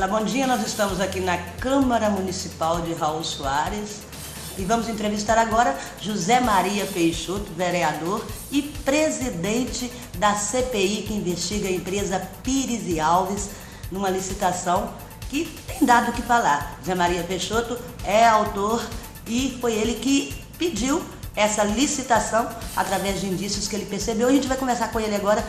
Olá, bom dia. Nós estamos aqui na Câmara Municipal de Raul Soares e vamos entrevistar agora José Maria Peixoto, vereador e presidente da CPI que investiga a empresa Pires e Alves numa licitação que tem dado o que falar. José Maria Peixoto é autor e foi ele que pediu essa licitação através de indícios que ele percebeu. A gente vai conversar com ele agora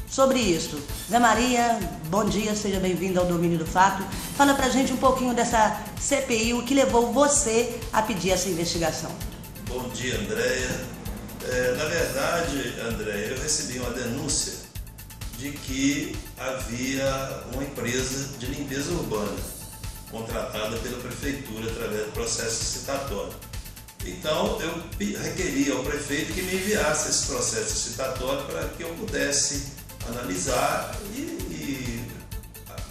sobre isso. Zé Maria, bom dia, seja bem-vindo ao Domínio do Fato. Fala pra gente um pouquinho dessa CPI, o que levou você a pedir essa investigação. Bom dia, Andréia. Na verdade, Andréia, eu recebi uma denúncia de que havia uma empresa de limpeza urbana contratada pela prefeitura através do processo licitatório. Então, eu requeri ao prefeito que me enviasse esse processo licitatório para que eu pudesse analisar e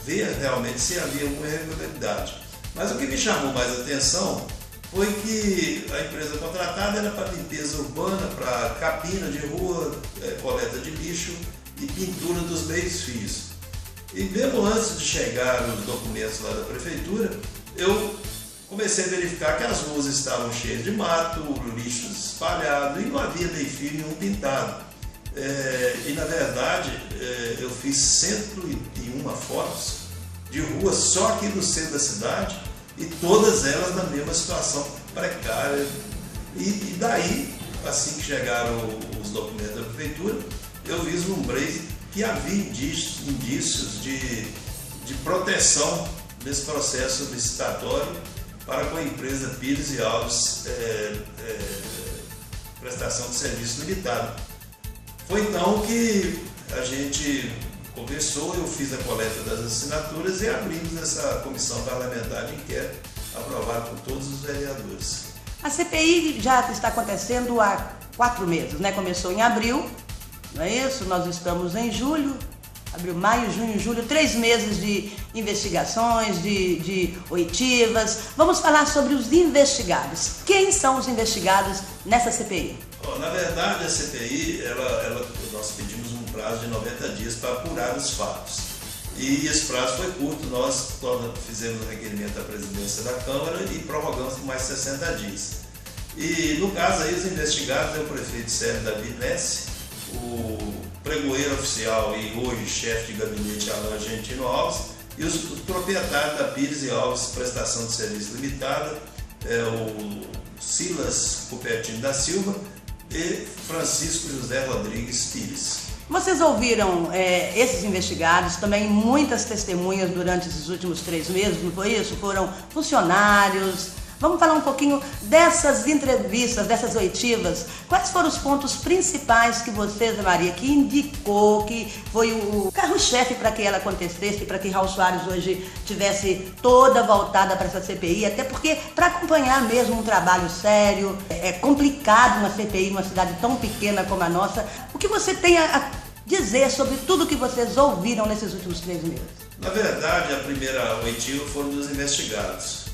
ver realmente se havia alguma irregularidade. Mas o que me chamou mais atenção foi que a empresa contratada era para limpeza urbana, para capina de rua, coleta de lixo e pintura dos meios-fios. E mesmo antes de chegar os documentos lá da prefeitura, eu comecei a verificar que as ruas estavam cheias de mato, lixos espalhados e não havia meio-fio nenhum pintado. E na verdade eu fiz 101 fotos de ruas só aqui no centro da cidade e todas elas na mesma situação precária. E daí, assim que chegaram os documentos da prefeitura, eu vislumbrei que havia indícios de proteção desse processo licitatório para com a empresa Pires e Alves Prestação de Serviço Limitado. Foi então que a gente conversou, eu fiz a coleta das assinaturas e abrimos essa comissão parlamentar de inquérito, aprovada por todos os vereadores. A CPI já está acontecendo há 4 meses, né? Começou em abril, não é isso? Nós estamos em julho, abril, maio, junho, julho, 3 meses de investigações, de oitivas. Vamos falar sobre os investigados. Quem são os investigados nessa CPI? Na verdade, a CPI, nós pedimos um prazo de 90 dias para apurar os fatos. E esse prazo foi curto, nós fizemos o requerimento à presidência da Câmara e prorrogamos por mais 60 dias. E no caso aí, os investigados é o prefeito Sérgio Davi Nesse, o pregoeiro oficial e hoje chefe de gabinete Alain Argentino Alves e os proprietários da Pires e Alves Prestação de Serviço Limitada, o Silas Cupertino da Silva e Francisco José Rodrigues Pires. Vocês ouviram esses investigados, também muitas testemunhas durante esses últimos 3 meses, não foi isso? Foram funcionários. Vamos falar um pouquinho dessas entrevistas, dessas oitivas. Quais foram os pontos principais que você, Zé Maria, que indicou, que foi o carro-chefe para que ela acontecesse, para que Raul Soares hoje tivesse toda voltada para essa CPI, até porque para acompanhar mesmo um trabalho sério, é complicado uma CPI numa cidade tão pequena como a nossa. O que você tem a dizer sobre tudo que vocês ouviram nesses últimos 3 meses? Na verdade, a primeira oitiva foram dos investigados.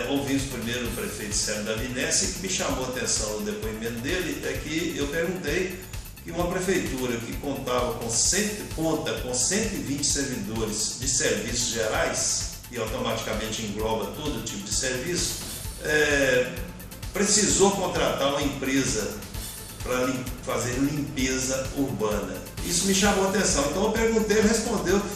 Ouvimos primeiro o prefeito Sérgio Davi Nesse, e que me chamou a atenção no depoimento dele é que eu perguntei que uma prefeitura que conta com 120 servidores de serviços gerais, e automaticamente engloba todo tipo de serviço, precisou contratar uma empresa para fazer limpeza urbana. Isso me chamou a atenção. Então eu perguntei, ele respondeu que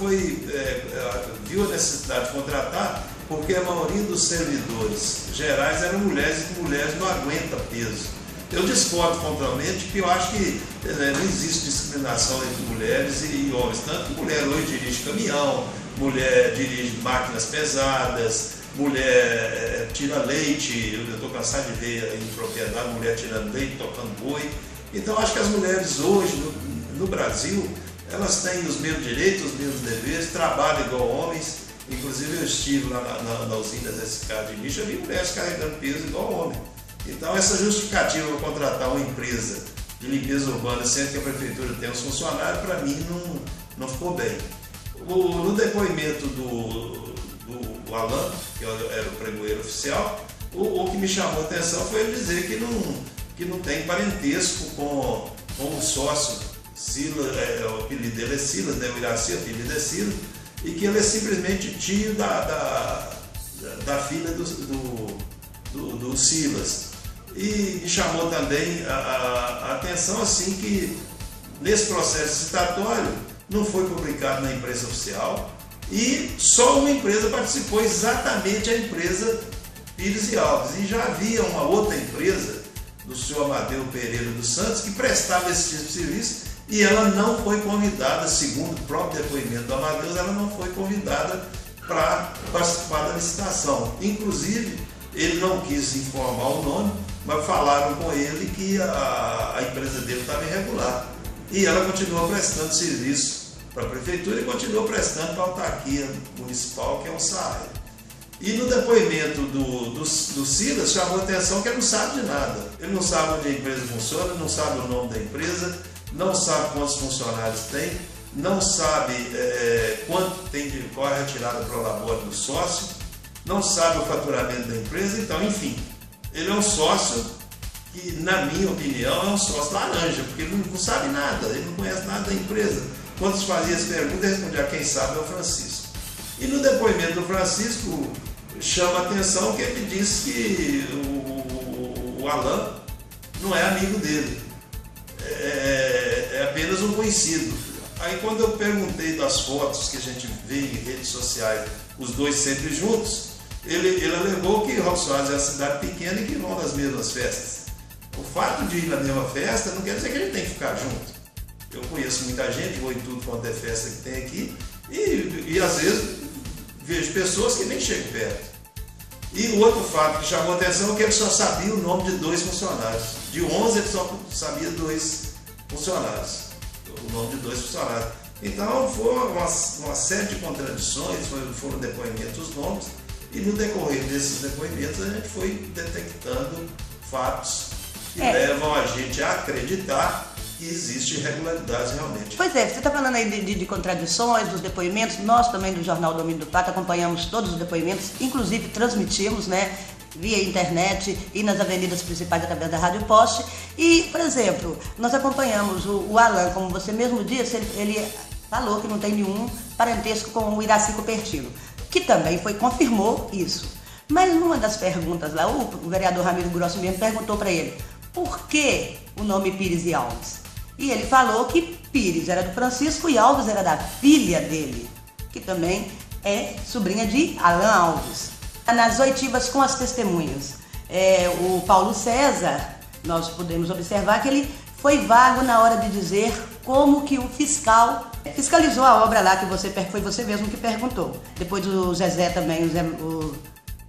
viu a necessidade de contratar porque a maioria dos servidores gerais eram mulheres e que mulheres não aguentam peso. Eu discordo frontalmente porque eu acho que não existe discriminação entre mulheres e homens. Tanto que mulher hoje dirige caminhão, mulher dirige máquinas pesadas, mulher tira leite. Eu estou cansado de ver em propriedade mulher tirando leite, tocando boi. Então acho que as mulheres hoje no Brasil, elas têm os mesmos direitos, os mesmos deveres, trabalham igual homens. Inclusive eu estive lá na usina desse cara de lixo, eu vi mulheres carregando peso igual homem. Então essa justificativa para contratar uma empresa de limpeza urbana, sendo que a prefeitura tem os funcionários, para mim não ficou bem. No depoimento do Alain, que era o pregoeiro oficial, o que me chamou a atenção foi ele dizer que não tem parentesco com o sócio Silas, o apelido dele é Silas, né? O Iraci, o apelido é Silas, e que ele é simplesmente tio da filha do Silas. E me chamou também a atenção assim que nesse processo citatório não foi publicado na imprensa oficial e só uma empresa participou, exatamente a empresa Pires e Alves. E já havia uma outra empresa do senhor Amadeu Pereira dos Santos que prestava esse tipo de serviço e ela não foi convidada, segundo o próprio depoimento do Amadeus, ela não foi convidada para participar da licitação. Inclusive, ele não quis informar o nome, mas falaram com ele que a empresa dele estava irregular. E ela continuou prestando serviço para a prefeitura e continuou prestando para a autarquia municipal, que é o SAAI. E no depoimento do Silas chamou a atenção que ele não sabe de nada. Ele não sabe onde a empresa funciona, não sabe o nome da empresa, não sabe quantos funcionários tem, não sabe quanto tem qual é a retirada para o labore do sócio, não sabe o faturamento da empresa. Então, enfim, ele é um sócio que, na minha opinião, é um sócio laranja, porque ele não sabe nada, ele não conhece nada da empresa. Quando se fazia as perguntas, ele respondia: quem sabe é o Francisco. E no depoimento do Francisco, chama a atenção que ele disse que o Alain não é amigo dele, é apenas um conhecido. Aí quando eu perguntei das fotos que a gente vê em redes sociais, os dois sempre juntos, ele alegou que Raul Soares é uma cidade pequena e que vão nas mesmas festas. O fato de ir na mesma festa não quer dizer que a gente tem que ficar junto. Eu conheço muita gente, vou em tudo quanto é festa que tem aqui, e às vezes vejo pessoas que nem chegam perto. E o outro fato que chamou a atenção é que ele só sabia o nome de 2 funcionários. De 11 ele só sabia 2 funcionários. O nome de 2 funcionários. Então foram uma série de contradições, foram depoimentos novos, e no decorrer desses depoimentos a gente foi detectando fatos que levam a gente a acreditar que existe irregularidades realmente. Pois é, você está falando aí de contradições, dos depoimentos. Nós também do Jornal Domínio do Fato acompanhamos todos os depoimentos, inclusive transmitimos, né, via internet e nas avenidas principais através da Rádio Poste. E, por exemplo, nós acompanhamos o Alain, como você mesmo disse, ele falou que não tem nenhum parentesco com o Iracy Cupertino, que também confirmou isso. Mas numa das perguntas lá, o vereador Ramiro Grosso mesmo perguntou para ele por que o nome Pires e Alves. E ele falou que Pires era do Francisco e Alves era da filha dele, que também é sobrinha de Alain Alves. Nas oitivas com as testemunhas, o Paulo César, nós podemos observar que ele foi vago na hora de dizer como que o fiscal fiscalizou a obra lá, que foi você mesmo que perguntou. Depois o Zezé também, o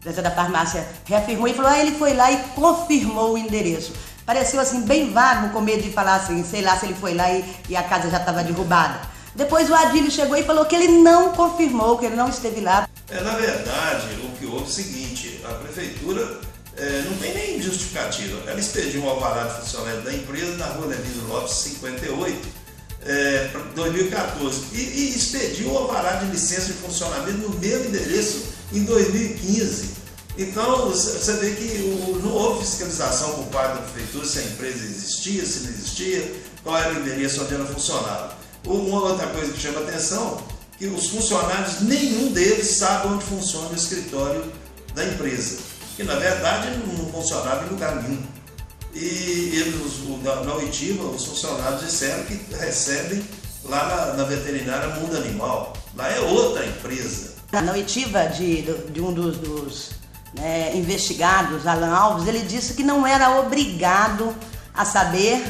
Zezé da farmácia reafirmou e falou: ele foi lá e confirmou o endereço. Pareceu assim bem vago, com medo de falar assim, sei lá se ele foi lá e a casa já estava derrubada. Depois o Adílio chegou e falou que ele não confirmou, que ele não esteve lá. Na verdade, o que houve é o seguinte: a prefeitura não tem nem justificativa. Ela expediu um alvará de funcionamento da empresa na rua Levindo Lopes 58, para 2014, e expediu o alvará de licença de funcionamento no mesmo endereço em 2015. Então, você vê que não houve fiscalização por parte da prefeitura se a empresa existia, se não existia, qual era o endereço onde ela funcionava. Uma outra coisa que chama atenção, que os funcionários, nenhum deles sabe onde funciona o escritório da empresa, que na verdade não funcionava em lugar nenhum. E na oitiva, os funcionários disseram que recebem lá na veterinária Mundo Animal. Lá é outra empresa. Na oitiva de um dos investigados, Alain Alves, ele disse que não era obrigado a saber,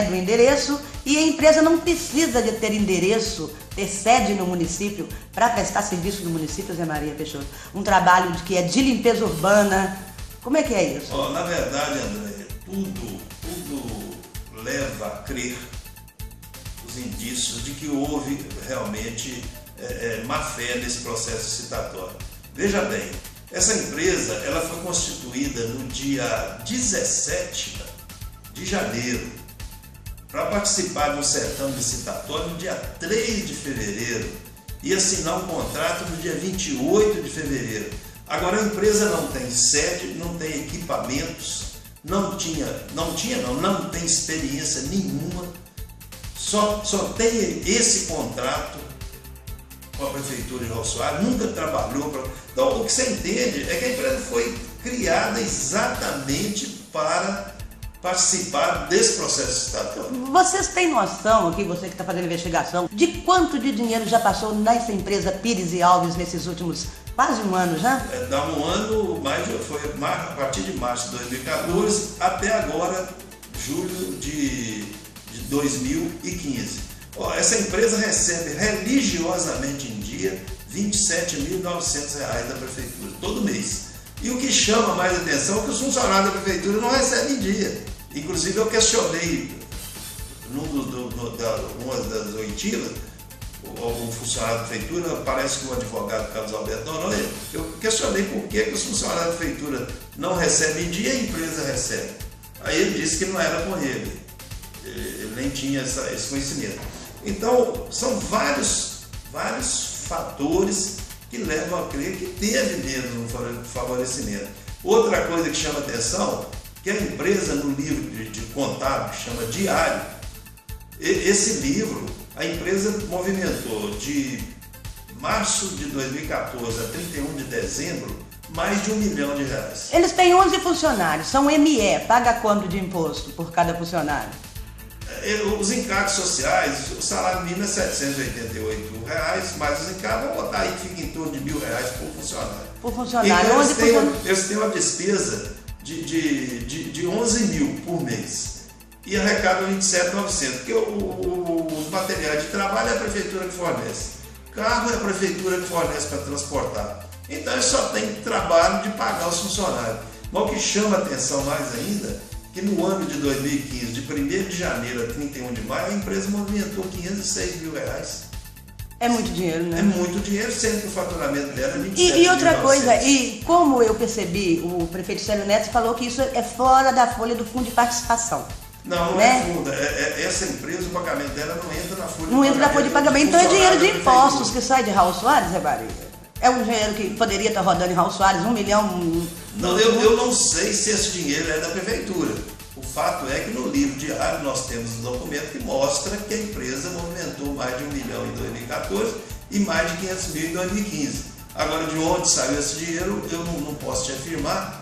do endereço, e a empresa não precisa de ter endereço, ter sede no município para prestar serviço no município, Zé Maria Peixoto. Um trabalho que é de limpeza urbana. Como é que é isso? Na verdade, André, tudo leva a crer os indícios de que houve realmente má fé nesse processo citatório. Veja bem, essa empresa ela foi constituída no dia 17 de janeiro para participar de um certame licitatório no dia 3 de fevereiro e assinar um contrato no dia 28 de fevereiro. Agora a empresa não tem sede, não tem equipamentos, não tem experiência nenhuma, só tem esse contrato com a Prefeitura de Raul Soares, nunca trabalhou para... Então, o que você entende é que a empresa foi criada exatamente para participar desse processo estatal. Vocês têm noção, aqui, você que está fazendo investigação, de quanto de dinheiro já passou nessa empresa Pires e Alves nesses últimos quase um ano já? Dá um ano, foi a partir de março de 2014 até agora, julho de 2015. Essa empresa recebe religiosamente em dia R$ 27.900 da Prefeitura, todo mês. E o que chama mais atenção é que os funcionários da Prefeitura não recebem em dia. Inclusive eu questionei, uma das oitivas, algum funcionário da Prefeitura, parece que o advogado Carlos Alberto Noronha, eu questionei por que os funcionários da Prefeitura não recebem em dia e a empresa recebe. Aí ele disse que não era com ele nem tinha esse conhecimento. Então, são vários fatores que levam a crer que teve mesmo um favorecimento. Outra coisa que chama atenção, que a empresa, no livro de contábil, que chama Diário, esse livro, a empresa movimentou de março de 2014 a 31 de dezembro, mais de R$ 1 milhão. Eles têm 11 funcionários, são ME, paga quanto de imposto por cada funcionário? Os encargos sociais, o salário mínimo é R$ 788, mas os encargos, vão botar aí que fica em torno de R$ 1.000 por funcionário. Por funcionário. Então, eles têm uma despesa de 11 mil por mês e arrecadam 27.900, porque os materiais de trabalho é a prefeitura que fornece, carro é a prefeitura que fornece para transportar. Então eles só têm trabalho de pagar os funcionários. Mas o que chama atenção mais ainda, que no ano de 2015, de 1º de janeiro a 31 de maio, a empresa movimentou R$ 506 mil. É muito dinheiro, né? É muito dinheiro, sendo que o faturamento dela é 27 E outra coisa, e como eu percebi, o prefeito Célio Neto falou que isso é fora da folha do fundo de participação. Não, não é fundo. Essa empresa, o pagamento dela não entra na folha de pagamento. Não entra na folha de pagamento, então é dinheiro de impostos que sai de Raul Soares, Zé Maria? É um dinheiro que poderia estar rodando em Raul Soares, 1 milhão... Não, eu não sei se esse dinheiro é da prefeitura. O fato é que no livro diário nós temos um documento que mostra que a empresa movimentou mais de R$ 1 milhão em 2014 e mais de 500 mil em 2015. Agora, de onde saiu esse dinheiro, eu não posso te afirmar,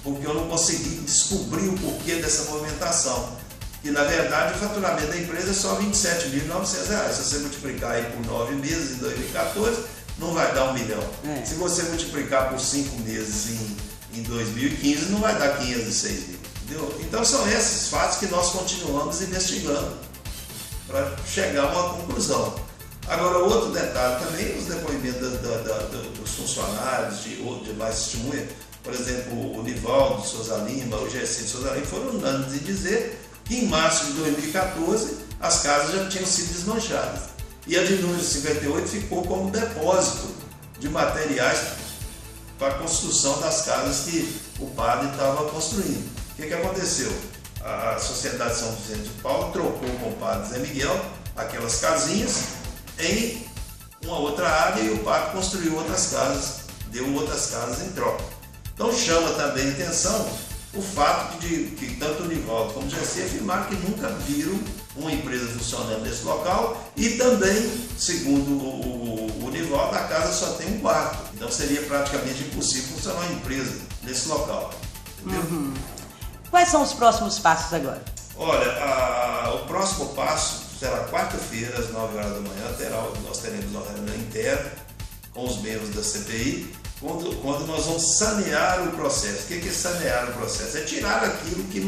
porque eu não consegui descobrir o porquê dessa movimentação. E, na verdade, o faturamento da empresa é só R$ 27.900. Se você multiplicar aí por 9 meses em 2014, não vai dar 1 milhão. Se você multiplicar por 5 meses em 2015, não vai dar 506 mil. Entendeu? Então são esses fatos que nós continuamos investigando para chegar a uma conclusão. Agora, outro detalhe também, os depoimentos dos funcionários, de mais testemunha, por exemplo, o Nivaldo de Souza Lima, o GC de Souza Lima, foram unânimes em dizer que em março de 2014 as casas já tinham sido desmanchadas. E a de número 58 ficou como depósito de materiais para a construção das casas que o padre estava construindo. O que aconteceu? A Sociedade São Vicente de Paulo trocou com o padre Zé Miguel aquelas casinhas em uma outra área e o padre construiu outras casas, deu outras casas em troca. Então chama também a atenção o fato de que tanto o Nivaldo como o GC afirmaram que nunca viram uma empresa funcionando nesse local e também, segundo o Nivaldo, a casa só tem um quarto. Então seria praticamente impossível funcionar uma empresa nesse local. Entendeu? Uhum. Quais são os próximos passos agora? Olha, o próximo passo será quarta-feira, às 9 horas da manhã, nós teremos uma reunião interna com os membros da CPI, quando nós vamos sanear o processo. O que é sanear o processo? É tirar aquilo que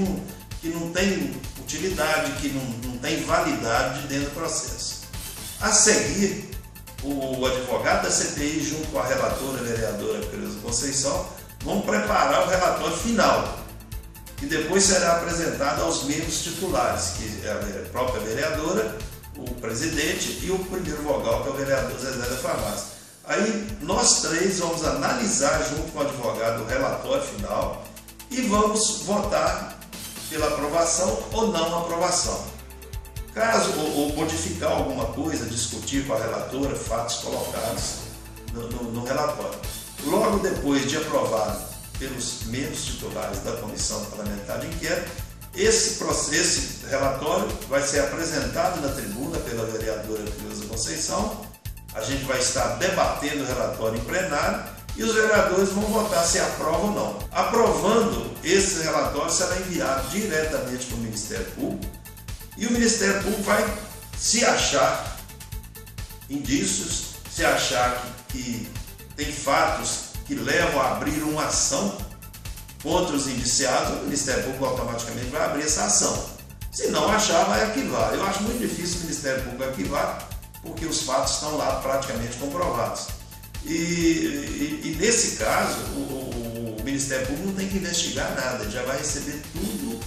não tem utilidade, que não tem validade de dentro do processo. A seguir, o advogado da CPI, junto com a relatora, a vereadora Creuza Conceição, vão preparar o relatório final, que depois será apresentado aos membros titulares, que é a própria vereadora, o presidente e o primeiro vogal, que é o vereador Zezé da Farmácia. Aí nós três vamos analisar junto com o advogado o relatório final e vamos votar pela aprovação ou não aprovação. Caso ou modificar alguma coisa, discutir com a relatora fatos colocados no relatório. Logo depois de aprovado pelos membros titulares da Comissão Parlamentar de Inquérito, esse relatório vai ser apresentado na tribuna pela vereadora Creuza Conceição A gente vai estar debatendo o relatório em plenário e os vereadores vão votar se aprova ou não. Aprovando esse relatório, será enviado diretamente para o Ministério Público e o Ministério Público vai, se achar indícios, se achar que tem fatos que levam a abrir uma ação contra os indiciados, o Ministério Público automaticamente vai abrir essa ação. Se não achar, vai arquivar. Eu acho muito difícil o Ministério Público arquivar, porque os fatos estão lá praticamente comprovados. E nesse caso, o Ministério Público não tem que investigar nada, ele já vai receber tudo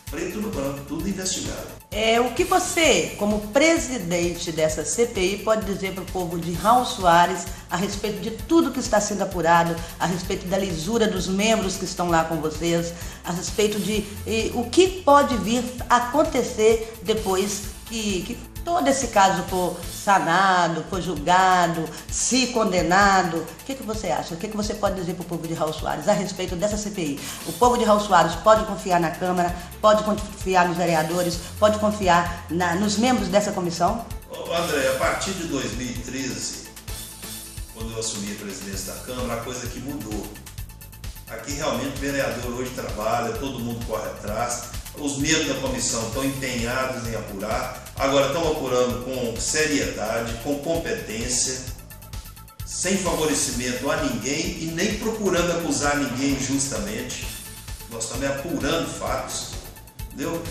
preto no branco, tudo investigado. O que você, como presidente dessa CPI, pode dizer para o povo de Raul Soares a respeito de tudo que está sendo apurado, a respeito da lisura dos membros que estão lá com vocês, a respeito de o que pode vir a acontecer depois que todo esse caso for sanado, for julgado, se condenado? O que você acha? O que você pode dizer para o povo de Raul Soares a respeito dessa CPI? O povo de Raul Soares pode confiar na Câmara, pode confiar nos vereadores, pode confiar nos membros dessa comissão? André, a partir de 2013, quando eu assumi a presidência da Câmara, a coisa que mudou. Aqui realmente o vereador hoje trabalha, todo mundo corre atrás, os membros da comissão estão empenhados em apurar, agora estão apurando com seriedade, com competência, sem favorecimento a ninguém e nem procurando acusar ninguém injustamente. Nós estamos apurando fatos, entendeu?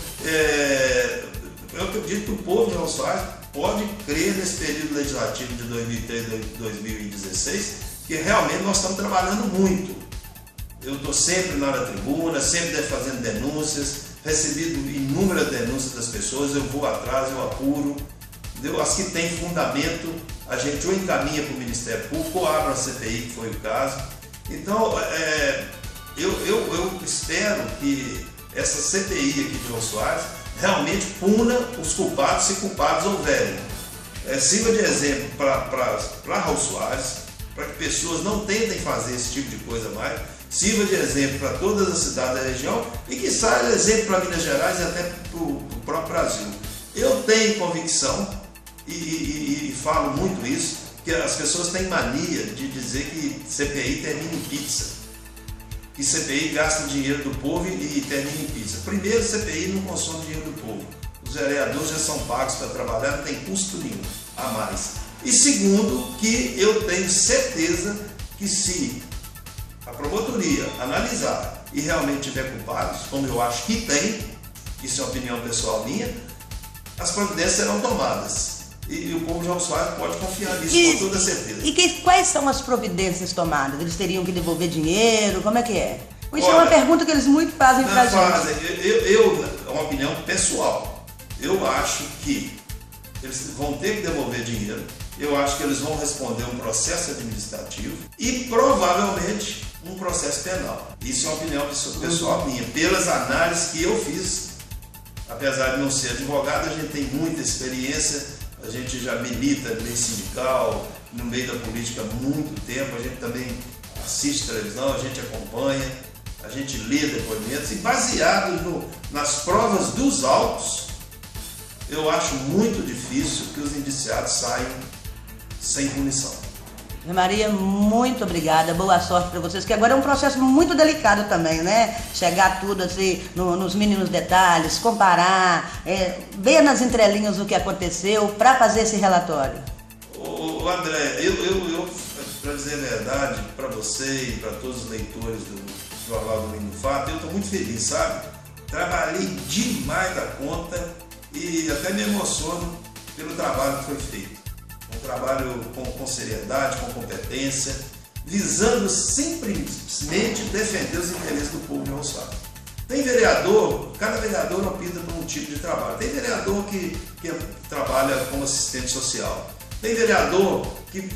Eu acredito que o povo de Raul Soares pode crer nesse período legislativo de 2013 a 2016, que realmente nós estamos trabalhando muito. Eu estou sempre lá na tribuna, sempre fazendo denúncias, recebido inúmeras denúncias das pessoas, eu vou atrás, eu apuro, entendeu? As que têm fundamento, a gente ou encaminha para o Ministério Público ou abre a CPI, que foi o caso. Então, eu espero que essa CPI aqui de Raul Soares realmente puna os culpados, se culpados houverem. Sirva de exemplo para Raul Soares, para que pessoas não tentem fazer esse tipo de coisa mais. Sirva de exemplo para todas as cidades da região e que saia de exemplo para Minas Gerais e até para o próprio Brasil. Eu tenho convicção e falo muito isso, que as pessoas têm mania de dizer que CPI termina em pizza, que CPI gasta dinheiro do povo e termina em pizza. Primeiro, CPI não consome dinheiro do povo. Os vereadores já são pagos para trabalhar, não tem custo nenhum a mais. E segundo, que eu tenho certeza que se a promotoria analisar e realmente tiver culpados, como eu acho que tem, isso é uma opinião pessoal minha, as providências serão tomadas. E o povo de Raul Soares pode confiar nisso com toda certeza. E quais são as providências tomadas? Eles teriam que devolver dinheiro? Como é que é? Isso é uma pergunta que eles muito fazem para a gente. É uma opinião pessoal. Eu acho que eles vão ter que devolver dinheiro. Eu acho que eles vão responder um processo administrativo e provavelmente um processo penal. Isso é uma opinião pessoal minha, pelas análises que eu fiz. Apesar de não ser advogado, a gente tem muita experiência, a gente já milita no meio sindical, no meio da política há muito tempo, a gente também assiste televisão, a gente acompanha, a gente lê depoimentos e baseado nas provas dos autos, eu acho muito difícil que os indiciados saiam sem punição. Maria, muito obrigada, boa sorte para vocês, que agora é um processo muito delicado também, né? Chegar tudo assim, nos mínimos detalhes, comparar, ver nas entrelinhas o que aconteceu para fazer esse relatório. André, eu para dizer a verdade, para você e para todos os leitores do Jornal Domingo do Fato, eu estou muito feliz, sabe? Trabalhei demais da conta e até me emociono pelo trabalho que foi feito. Um trabalho com seriedade, com competência, visando simplesmente defender os interesses do povo de Raul Soares. Tem vereador, cada vereador opta por um tipo de trabalho. Tem vereador que trabalha como assistente social. Tem vereador que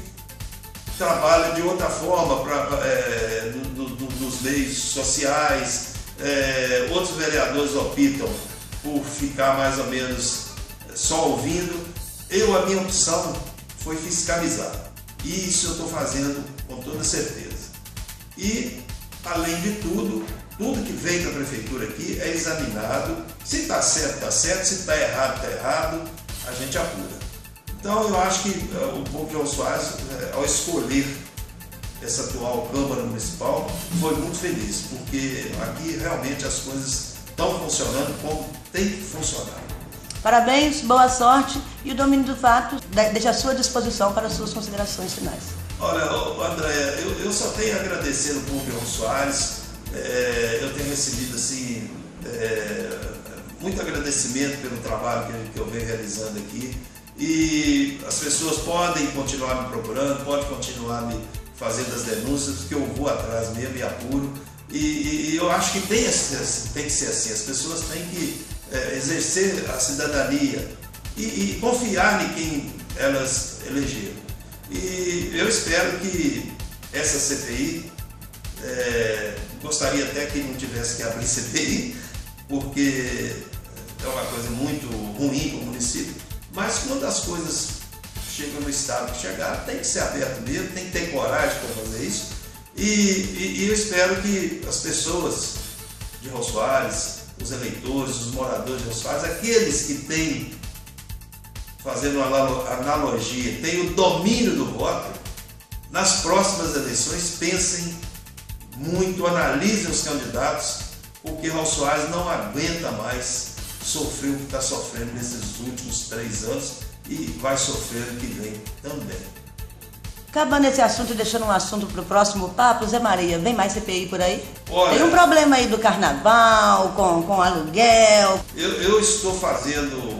trabalha de outra forma nos meios sociais. Outros vereadores optam por ficar mais ou menos só ouvindo. A minha opção foi fiscalizar. E isso eu estou fazendo com toda certeza. E, além de tudo que vem da prefeitura aqui é examinado. Se está certo, está certo. Se está errado, está errado. A gente apura. Então eu acho que o povo de Raul Soares, ao escolher essa atual Câmara Municipal, foi muito feliz, porque aqui realmente as coisas estão funcionando como tem que funcionar. Parabéns, boa sorte e o domínio do fato deixa à sua disposição para as suas considerações finais. Olha, Andréia, eu só tenho a agradecer ao povo de Raul Soares. Eu tenho recebido assim, muito agradecimento pelo trabalho que eu venho realizando aqui, e as pessoas podem continuar me procurando, podem continuar me fazendo as denúncias, que eu vou atrás mesmo e apuro, e eu acho que tem que ser assim. As pessoas têm que exercer a cidadania e confiar em quem elas elegeram. E eu espero que essa CPI, gostaria até que não tivesse que abrir CPI, porque é uma coisa muito ruim para o município, mas quando as coisas chegam no estado que chegar, tem que ser aberto mesmo, tem que ter coragem para fazer isso, e eu espero que as pessoas de Raul Soares, os eleitores, os moradores de Raul Soares, aqueles que têm, fazendo uma analogia, têm o domínio do voto, nas próximas eleições pensem muito, analisem os candidatos, porque Raul Soares não aguenta mais sofrer o que está sofrendo nesses últimos 3 anos e vai sofrer ano que vem também. Acabando esse assunto e deixando um assunto para o próximo papo, Zé Maria, vem mais CPI por aí? Olha, tem um problema aí do carnaval, com aluguel. Eu estou fazendo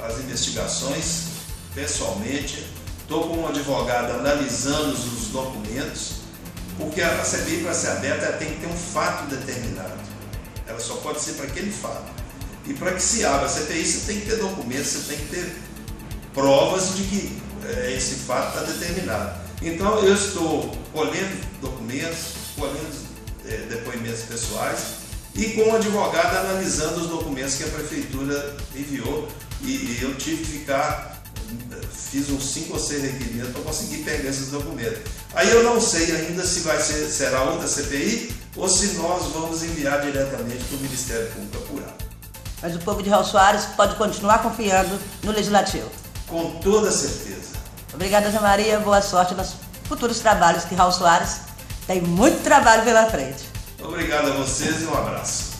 as investigações pessoalmente, estou com um advogado analisando os documentos, porque a CPI, para ser aberta, ela tem que ter um fato determinado. Ela só pode ser para aquele fato. E para que se abra a CPI, você tem que ter documentos, você tem que ter provas de que esse fato está determinado. Então eu estou colhendo documentos, colhendo depoimentos pessoais e com o advogado analisando os documentos que a prefeitura enviou, e eu tive que fiz uns 5 ou 6 requerimentos para conseguir pegar esses documentos. Aí eu não sei ainda se será outra CPI ou se nós vamos enviar diretamente para o Ministério Público apurar. Mas o povo de Raul Soares pode continuar confiando no Legislativo. Com toda certeza. Obrigada, Zé Maria. Boa sorte nos futuros trabalhos, que Raul Soares tem muito trabalho pela frente. Obrigado a vocês e um abraço.